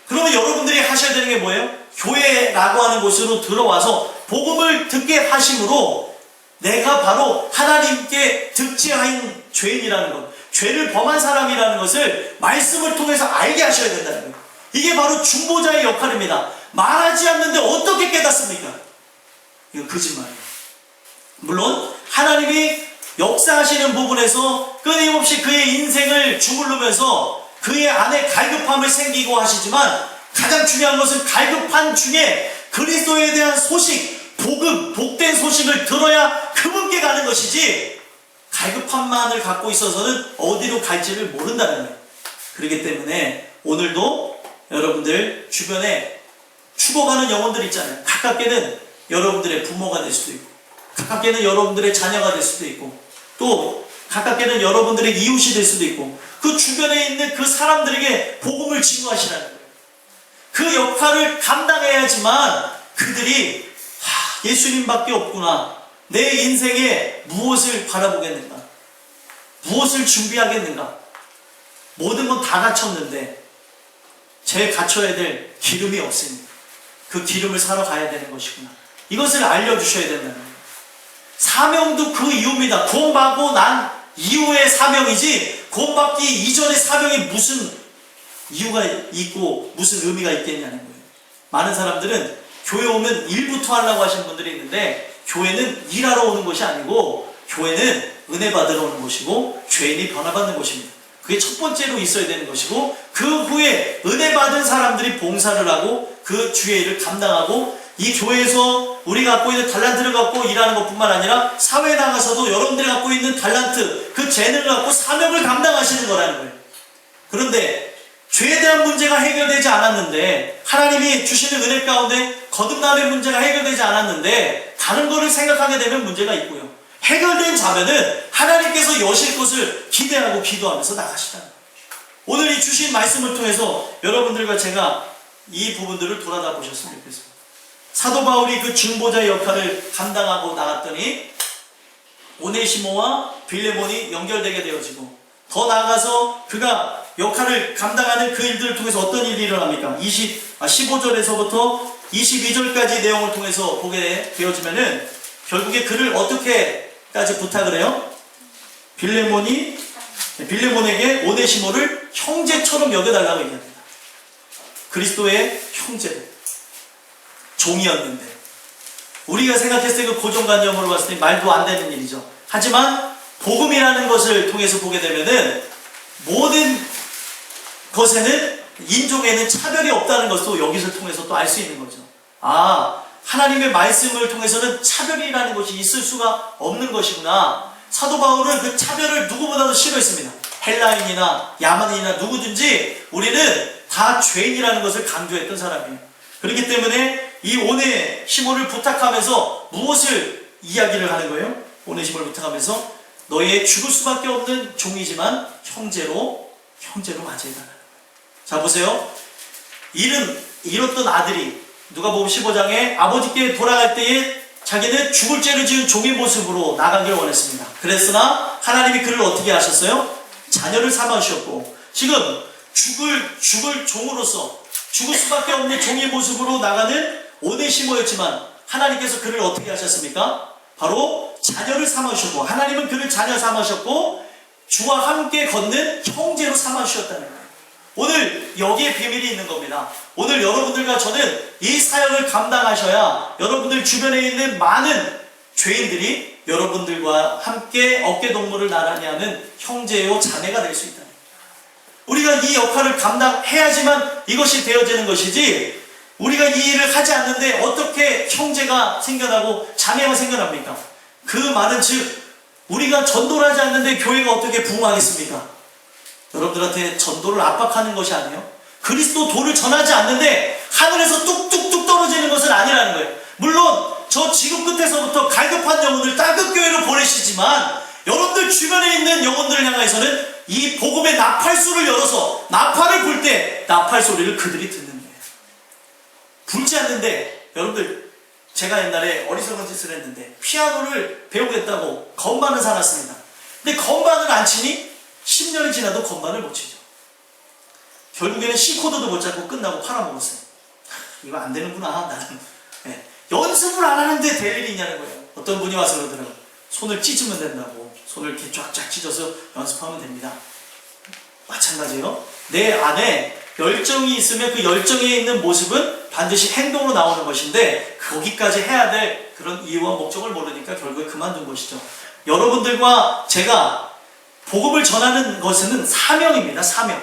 그러면 여러분들이 하셔야 되는 게 뭐예요? 교회라고 하는 곳으로 들어와서 복음을 듣게 하심으로 내가 바로 하나님께 득지한 죄인이라는 것, 죄를 범한 사람이라는 것을 말씀을 통해서 알게 하셔야 된다는 거예요. 이게 바로 중보자의 역할입니다. 말하지 않는데 어떻게 깨닫습니까? 이건 거짓말이에요. 물론 하나님이 역사하시는 부분에서 끊임없이 그의 인생을 주물르면서 그의 안에 갈급함을 생기고 하시지만 가장 중요한 것은 갈급한 중에 그리스도에 대한 소식, 복음, 복된 소식을 들어야 그분께 가는 것이지 갈급함만을 갖고 있어서는 어디로 갈지를 모른다는 거예요. 그렇기 때문에 오늘도 여러분들 주변에 죽어가는 영혼들 있잖아요. 가깝게는 여러분들의 부모가 될 수도 있고 가깝게는 여러분들의 자녀가 될 수도 있고 또 가깝게는 여러분들의 이웃이 될 수도 있고 그 주변에 있는 그 사람들에게 복음을 증거하시라는 거예요. 그 역할을 감당해야지만 그들이 예수님밖에 없구나. 내 인생에 무엇을 바라보겠는가? 무엇을 준비하겠는가? 모든 건 다 갖췄는데 제일 갖춰야 될 기름이 없으니 그 기름을 사러 가야 되는 것이구나. 이것을 알려주셔야 된다는 거예요. 사명도 그 이유입니다. 구원받고 난 이후의 사명이지 구원받기 이전의 사명이 무슨 이유가 있고 무슨 의미가 있겠냐는 거예요. 많은 사람들은 교회 오면 일부터 하려고 하시는 분들이 있는데 교회는 일하러 오는 것이 아니고 교회는 은혜 받으러 오는 곳이고 죄인이 변화받는 곳입니다. 그게 첫 번째로 있어야 되는 것이고 그 후에 은혜 받은 사람들이 봉사를 하고 그 주의 일을 감당하고 이 교회에서 우리가 갖고 있는 달란트를 갖고 일하는 것뿐만 아니라 사회에 나가서도 여러분들이 갖고 있는 달란트, 그 재능을 갖고 사명을 감당하시는 거라는 거예요. 그런데 죄에 대한 문제가 해결되지 않았는데 하나님이 주시는 은혜 가운데 거듭남의 문제가 해결되지 않았는데 다른 거를 생각하게 되면 문제가 있고요. 해결된 자면은 하나님께서 여실 것을 기대하고 기도하면서 나가시다는 거예요. 오늘 이 주신 말씀을 통해서 여러분들과 제가 이 부분들을 돌아다 보셨으면 좋겠습니다. 사도 바울이 그 중보자의 역할을 감당하고 나갔더니 오네시모와 빌레몬이 연결되게 되어지고 더 나아가서 그가 역할을 감당하는 그 일들을 통해서 어떤 일이 일어납니까? 15절에서부터 22절까지 내용을 통해서 보게 되어지면은 결국에 그를 어떻게까지 부탁을 해요? 빌레몬에게 오네시모를 형제처럼 여겨달라고 얘기합니다. 그리스도의 형제로 종이었는데 우리가 생각했을 때 그 고정관념으로 봤을 때 말도 안 되는 일이죠. 하지만 복음이라는 것을 통해서 보게 되면은 모든 것에는 인종에는 차별이 없다는 것도 여기서 통해서 또 알 수 있는 거죠. 하나님의 말씀을 통해서는 차별이라는 것이 있을 수가 없는 것이구나. 사도 바울은 그 차별을 누구보다도 싫어했습니다. 헬라인이나 야만인이나 누구든지 우리는 다 죄인이라는 것을 강조했던 사람이에요. 그렇기 때문에 이 오네시모를 부탁하면서 무엇을 이야기를 하는 거예요? 오네시모를 부탁하면서 너의 죽을 수밖에 없는 종이지만 형제로 맞이해달라는 거예요. 자 보세요. 잃었던 아들이 누가복음 15장에 아버지께 돌아갈 때에 자기는 죽을 죄를 지은 종의 모습으로 나가기를 원했습니다. 그랬으나 하나님이 그를 어떻게 하셨어요? 자녀를 삼아주셨고 지금 죽을 종으로서 죽을 수밖에 없는 종의 모습으로 나가는 오네시모였지만 하나님께서 그를 어떻게 하셨습니까? 바로 자녀를 삼아주셨고 하나님은 그를 자녀 삼아주셨고 주와 함께 걷는 형제로 삼아주셨다는 거예요. 오늘 여기에 비밀이 있는 겁니다. 오늘 여러분들과 저는 이 사역을 감당하셔야 여러분들 주변에 있는 많은 죄인들이 여러분들과 함께 어깨동무를 나란히 하는 형제요 자매가 될 수 있다. 우리가 이 역할을 감당해야지만 이것이 되어지는 것이지 우리가 이 일을 하지 않는데 어떻게 형제가 생겨나고 자매가 생겨납니까? 그 말은 즉 우리가 전도를 하지 않는데 교회가 어떻게 부흥하겠습니까? 여러분들한테 전도를 압박하는 것이 아니에요. 그리스도 도를 전하지 않는데 하늘에서 뚝뚝뚝 떨어지는 것은 아니라는 거예요. 물론 저 지구 끝에서부터 갈급한 영혼을 땅끝교회로 보내시지만 여러분들 주변에 있는 영혼들을 향해서는 이 복음의 나팔수를 열어서 나팔을 불 때 나팔 소리를 그들이 듣는 거예요. 불지 않는데 여러분들 제가 옛날에 어리석은 짓을 했는데 피아노를 배우겠다고 건반을 사놨습니다. 근데 건반을 안 치니 10년이 지나도 건반을 못 치죠. 결국에는 C코드도 못 잡고 끝나고 팔아먹었어요. 이거 안 되는구나 나는. 네. 연습을 안 하는데 될 일이 있냐는 거예요. 어떤 분이 와서 그러더라고요. 손을 찢으면 된다고. 손을 이렇게 쫙쫙 찢어서 연습하면 됩니다. 마찬가지예요. 내 안에 열정이 있으면 그 열정에 있는 모습은 반드시 행동으로 나오는 것인데 거기까지 해야 될 그런 이유와 목적을 모르니까 결국에 그만둔 것이죠. 여러분들과 제가 복음을 전하는 것은 사명입니다. 사명.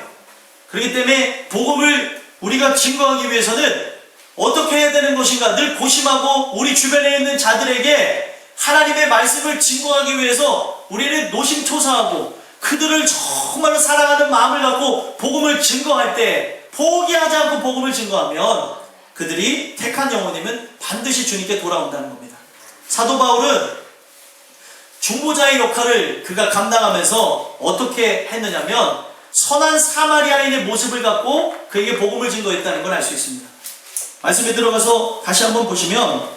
그렇기 때문에 복음을 우리가 증거하기 위해서는 어떻게 해야 되는 것인가 늘 고심하고 우리 주변에 있는 자들에게 하나님의 말씀을 증거하기 위해서 우리는 노심초사하고 그들을 정말로 사랑하는 마음을 갖고 복음을 증거할 때 포기하지 않고 복음을 증거하면 그들이 택한 영혼이면 반드시 주님께 돌아온다는 겁니다. 사도 바울은 중보자의 역할을 그가 감당하면서 어떻게 했느냐면 선한 사마리아인의 모습을 갖고 그에게 복음을 증거했다는 걸 알 수 있습니다. 말씀에 들어가서 다시 한번 보시면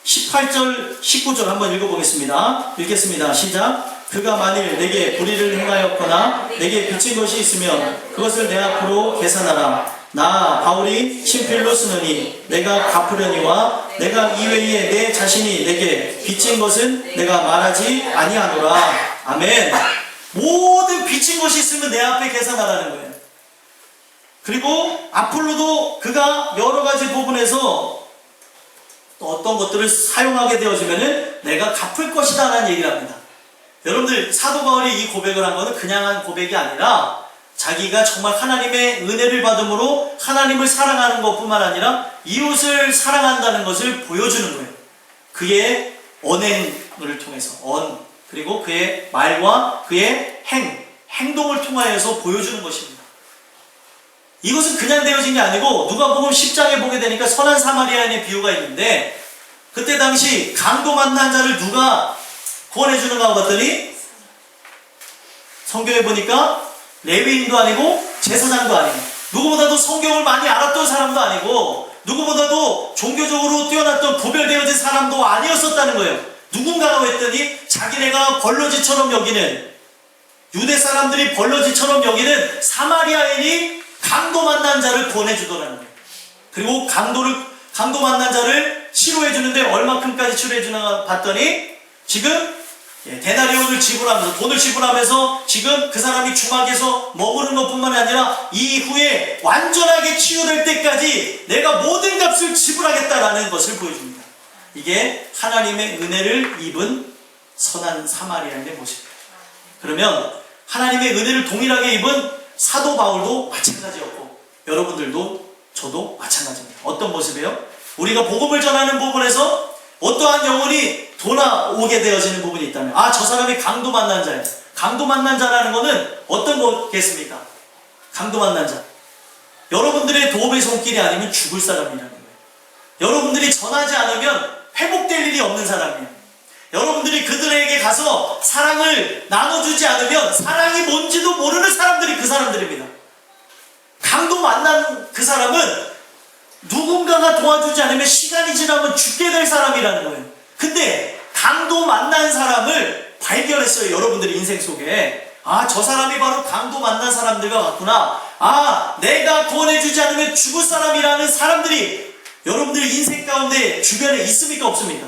18절, 19절 한번 읽어보겠습니다. 읽겠습니다. 시작. 그가 만일 내게 불의를 행하였거나 내게 빚진 것이 있으면 그것을 내 앞으로 계산하라. 나 바울이 친필로 쓰느니 내가 갚으려니와 내가 이외에 내 자신이 내게 빚진 것은 내가 말하지 아니하노라. 아멘. 모든 빚진 것이 있으면 내 앞에 계산하라는 거예요. 그리고 앞으로도 그가 여러 가지 부분에서 또 어떤 것들을 사용하게 되어지면은 내가 갚을 것이다 라는 얘기를 합니다. 여러분들, 사도 바울이 이 고백을 한 것은 그냥 한 고백이 아니라 자기가 정말 하나님의 은혜를 받음으로 하나님을 사랑하는 것뿐만 아니라 이웃을 사랑한다는 것을 보여주는 거예요. 그의 언행을 통해서, 그리고 그의 말과 그의 행동을 통하여서 보여주는 것입니다. 이것은 그냥 되어진 게 아니고 누가복음 10장에 보게 되니까 선한 사마리아인의 비유가 있는데, 그때 당시 강도 만난 자를 누가 구원해 주는가 봤더니 성경에 보니까 레위인도 아니고 제사장도 아니고 누구보다도 성경을 많이 알았던 사람도 아니고 누구보다도 종교적으로 뛰어났던 구별되어진 사람도 아니었었다는 거예요. 누군가가 했더니 자기네가 벌러지처럼 여기는, 유대 사람들이 벌러지처럼 여기는 사마리아인이 강도 만난 자를 구원해 주더라는 거예요. 그리고 강도 만난 자를 치료해 주는데 얼마큼까지 치료해 주나 봤더니 지금 데나리온을 지불하면서, 돈을 지불하면서 지금 그 사람이 중학에서 머무는 것뿐만 아니라 이후에 완전하게 치유될 때까지 내가 모든 값을 지불하겠다라는 것을 보여줍니다. 이게 하나님의 은혜를 입은 선한 사마리아인의 모습이에요. 그러면 하나님의 은혜를 동일하게 입은 사도 바울도 마찬가지였고 여러분들도 저도 마찬가지입니다. 어떤 모습이에요? 우리가 복음을 전하는 부분에서 어떠한 영혼이 돌아오게 되어지는 부분이 있다면, 저 사람이 강도 만난 자예요. 강도 만난 자라는 것은 어떤 거겠습니까? 강도 만난 자, 여러분들의 도움의 손길이 아니면 죽을 사람이라는 거예요. 여러분들이 전하지 않으면 회복될 일이 없는 사람이에요. 여러분들이 그들에게 가서 사랑을 나눠주지 않으면 사랑이 뭔지도 모르는 사람들이 그 사람들입니다. 강도 만난 그 사람은 누군가가 도와주지 않으면 시간이 지나면 죽게 될 사람이라는 거예요. 근데 강도 만난 사람을 발견했어요. 여러분들의 인생 속에. 저 사람이 바로 강도 만난 사람들과 같구나. 내가 구원해주지 않으면 죽을 사람이라는 사람들이 여러분들의 인생 가운데 주변에 있습니까? 없습니까?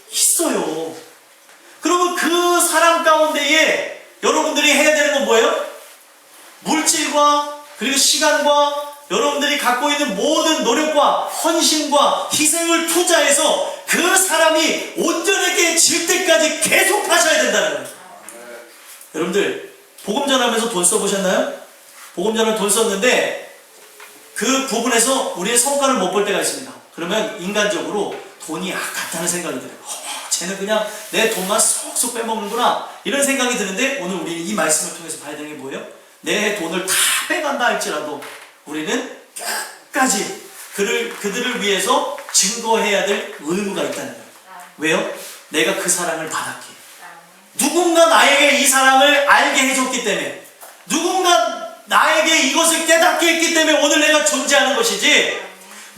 있어요. 그러면 그 사람 가운데에 여러분들이 해야 되는 건 뭐예요? 물질과 그리고 시간과 여러분들이 갖고 있는 모든 노력과 헌신과 희생을 투자해서 그 사람이 온전하게 때까지 계속 하셔야 된다는 거예요. 여러분들, 복음 전하면서 돈 써보셨나요? 복음 전하면 돈 썼는데 그 부분에서 우리의 성과를 못 볼 때가 있습니다. 그러면 인간적으로 돈이 아깝다는 생각이 들어요. 쟤는 그냥 내 돈만 쏙쏙 빼먹는구나, 이런 생각이 드는데 오늘 우리는 이 말씀을 통해서 봐야 되는 게 뭐예요? 내 돈을 다 빼간다 할지라도 우리는 끝까지 그들을 위해서 증거해야 될 의무가 있다는 거예요. 왜요? 내가 그 사랑을 받았기에. 누군가 나에게 이 사랑을 알게 해줬기 때문에, 누군가 나에게 이것을 깨닫게 했기 때문에 오늘 내가 존재하는 것이지,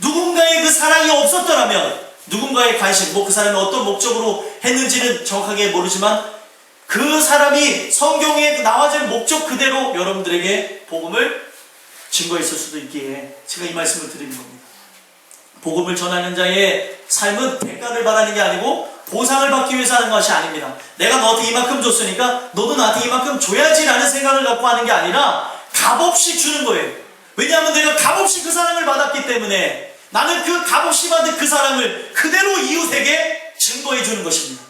누군가의 그 사랑이 없었더라면, 누군가의 관심, 그 사람이 어떤 목적으로 했는지는 정확하게 모르지만 그 사람이 성경에 나와진 목적 그대로 여러분들에게 복음을 증거했을 수도 있기에 제가 이 말씀을 드리는 겁니다. 복음을 전하는 자의 삶은 대가를 바라는 게 아니고 보상을 받기 위해서 하는 것이 아닙니다. 내가 너한테 이만큼 줬으니까 너도 나한테 이만큼 줘야지라는 생각을 갖고 하는 게 아니라 값없이 주는 거예요. 왜냐하면 내가 값없이 그 사랑을 받았기 때문에 나는 그 값없이 받은 그 사랑을 그대로 이웃에게 증거해 주는 것입니다.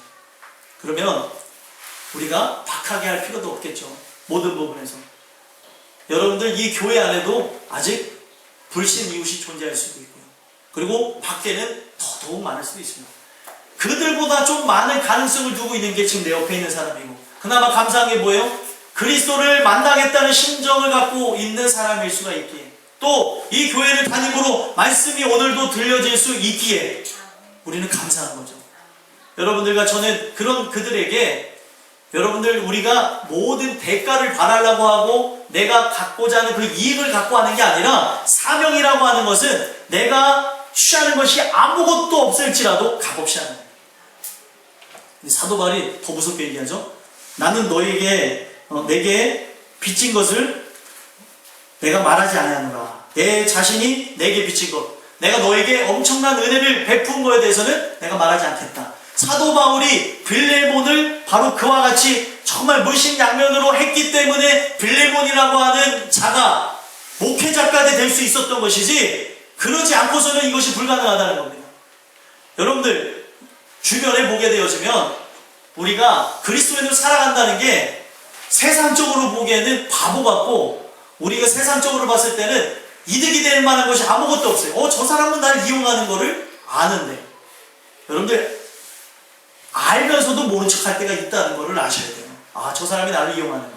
그러면 우리가 박하게 할 필요도 없겠죠. 모든 부분에서. 여러분들, 이 교회 안에도 아직 불신 이웃이 존재할 수도 있고요. 그리고 밖에는 더더욱 많을 수도 있습니다. 그들보다 좀 많은 가능성을 두고 있는 게 지금 내 옆에 있는 사람이고, 그나마 감사한 게 뭐예요? 그리스도를 만나겠다는 심정을 갖고 있는 사람일 수가 있기에, 또 이 교회를 다니므로 말씀이 오늘도 들려질 수 있기에 우리는 감사한 거죠. 여러분들과 저는 그런 그들에게 여러분들, 우리가 모든 대가를 바라려고 하고 내가 갖고자 하는 그 이익을 갖고 하는 게 아니라, 사명이라고 하는 것은 내가 취하는 것이 아무것도 없을지라도 값없이 하는 거예요. 사도 바울이 더 무섭게 얘기하죠. 나는 내게 빚진 것을 내가 말하지 아니하노라. 내 자신이 내게 빚진 것, 내가 너에게 엄청난 은혜를 베푼 것에 대해서는 내가 말하지 않겠다. 사도 바울이 빌레몬을 바로 그와 같이 정말 물심양면으로 했기 때문에 빌레몬이라고 하는 자가 목회자까지 될 수 있었던 것이지, 그러지 않고서는 이것이 불가능하다는 겁니다. 여러분들, 주변에 보게 되어지면 우리가 그리스도인으로 살아간다는 게 세상적으로 보기에는 바보 같고, 우리가 세상적으로 봤을 때는 이득이 될 만한 것이 아무것도 없어요. 저 사람은 나를 이용하는 거를 아는데, 여러분들 알면서도 모른 척 할 때가 있다는 것을 아셔야 돼요. 저 사람이 나를 이용하는 거.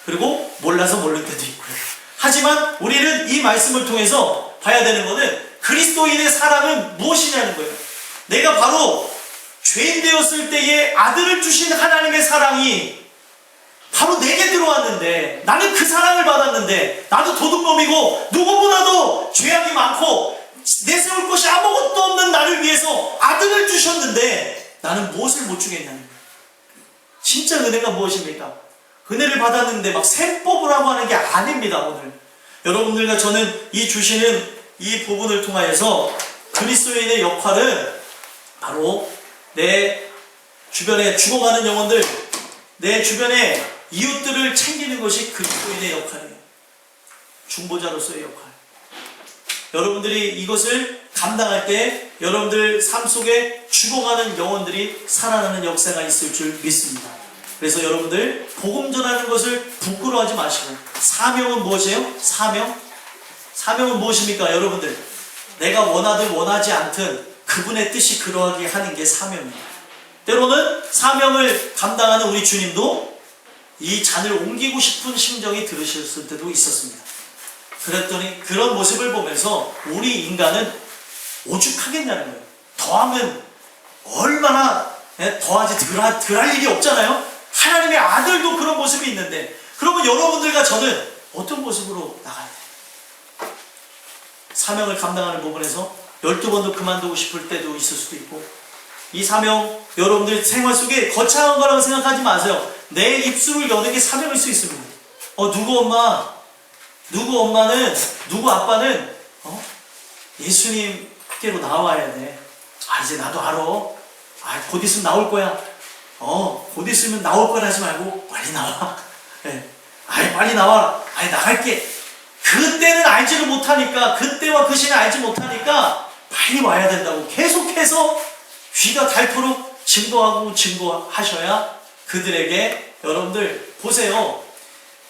그리고 몰라서 모를 때도 있고요. 하지만 우리는 이 말씀을 통해서 봐야 되는 것은 그리스도인의 사랑은 무엇이냐는 거예요. 내가 바로 죄인 되었을 때에 아들을 주신 하나님의 사랑이 바로 내게 들어왔는데, 나는 그 사랑을 받았는데, 나도 도둑놈이고 누구보다도 죄악이 많고 내세울 것이 아무것도 없는 나를 위해서 아들을 주셨는데 나는 무엇을 못 주겠냐는 거예요. 진짜 은혜가 무엇입니까? 은혜를 받았는데 막 셈법을 하고 하는 게 아닙니다. 오늘 여러분들과 저는 이 주시는 이 부분을 통하여서 그리스도인의 역할은 바로 내 주변에 죽어가는 영혼들, 내 주변에 이웃들을 챙기는 것이 그리스도인의 역할이에요. 중보자로서의 역할. 여러분들이 이것을 감당할 때 여러분들 삶 속에 죽어가는 영혼들이 살아나는 역사가 있을 줄 믿습니다. 그래서 여러분들 복음 전하는 것을 부끄러워하지 마시고, 사명은 무엇이에요? 사명은 무엇입니까? 여러분들, 내가 원하든 원하지 않든 그분의 뜻이 그러하게 하는 게 사명입니다. 때로는 사명을 감당하는 우리 주님도 이 잔을 옮기고 싶은 심정이 들으셨을 때도 있었습니다. 그랬더니 그런 모습을 보면서 우리 인간은 오죽하겠냐는 거예요. 더하면 얼마나 더하지 덜 할 일이 없잖아요. 하나님의 아들도 그런 모습이 있는데, 그러면 여러분들과 저는 어떤 모습으로 나가야 돼요? 사명을 감당하는 부분에서 12번도 그만두고 싶을 때도 있을 수도 있고, 이 사명, 여러분들 생활 속에 거창한 거라고 생각하지 마세요. 내 입술을 여는 게 사명일 수 있습니다. 누구 엄마는, 누구 아빠는 예수님께로 나와야 돼. 이제 나도 알아. 곧 있으면 나올 거야. 곧 있으면 나올 거라 하지 말고 빨리 나와. 빨리 나와. 나갈게. 그때는 알지를 못하니까, 그때와 그 시는 알지 못하니까 빨리 와야 된다고 계속해서 귀가 닳도록 증거하셔야 그들에게, 여러분들 보세요.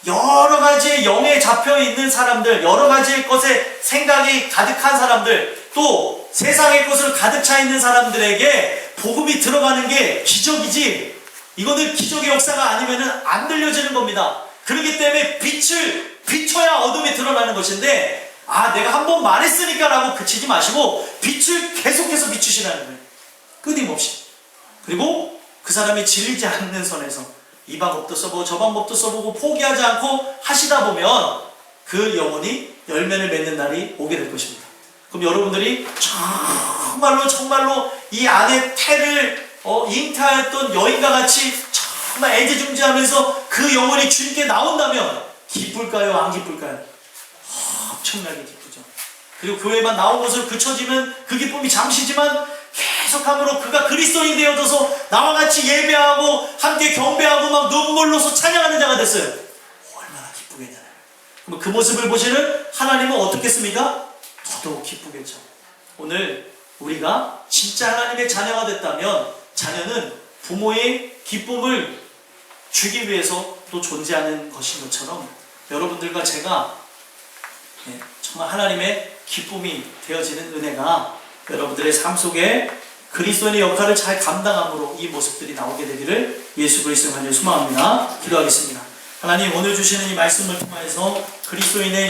여러 가지의 영에 잡혀 있는 사람들, 여러 가지의 것에 생각이 가득한 사람들, 또 세상의 것으로 가득 차 있는 사람들에게 복음이 들어가는 게 기적이지, 이거는 기적의 역사가 아니면 안 들려지는 겁니다. 그렇기 때문에 빛을 비춰야 어둠이 드러나는 것인데, 내가 한번 말했으니까 라고 그치지 마시고 빛을 계속해서 비추시라는 거예요. 끊임없이. 그리고 그 사람이 질리지 않는 선에서 이 방법도 써보고 저 방법도 써보고 포기하지 않고 하시다 보면 그 영혼이 열매를 맺는 날이 오게 될 것입니다. 그럼 여러분들이 정말로 이 안에 태를 잉태하였던 여인과 같이 정말 애지중지하면서 그 영혼이 주님께 나온다면 기쁠까요? 안 기쁠까요? 엄청나게 기쁘죠. 그리고 교회만 나온 것으로 그쳐지면 그 기쁨이 잠시지만 계속함으로 그가 그리스도인이 되어져서 나와 같이 예배하고 함께 경배하고 막 눈물로서 찬양하는 자가 됐어요. 얼마나 기쁘겠냐요. 그럼 그 모습을 보시는 하나님은 어떻겠습니까? 더더욱 기쁘겠죠. 오늘 우리가 진짜 하나님의 자녀가 됐다면, 자녀는 부모의 기쁨을 주기 위해서 또 존재하는 것인 것처럼 여러분들과 제가 정말 하나님의 기쁨이 되어지는 은혜가 여러분들의 삶 속에 그리스도인의 역할을 잘 감당함으로 이 모습들이 나오게 되기를 예수 그리스도의 이름으로 소망합니다. 기도하겠습니다. 하나님, 오늘 주시는 이 말씀을 통해서 그리스도인의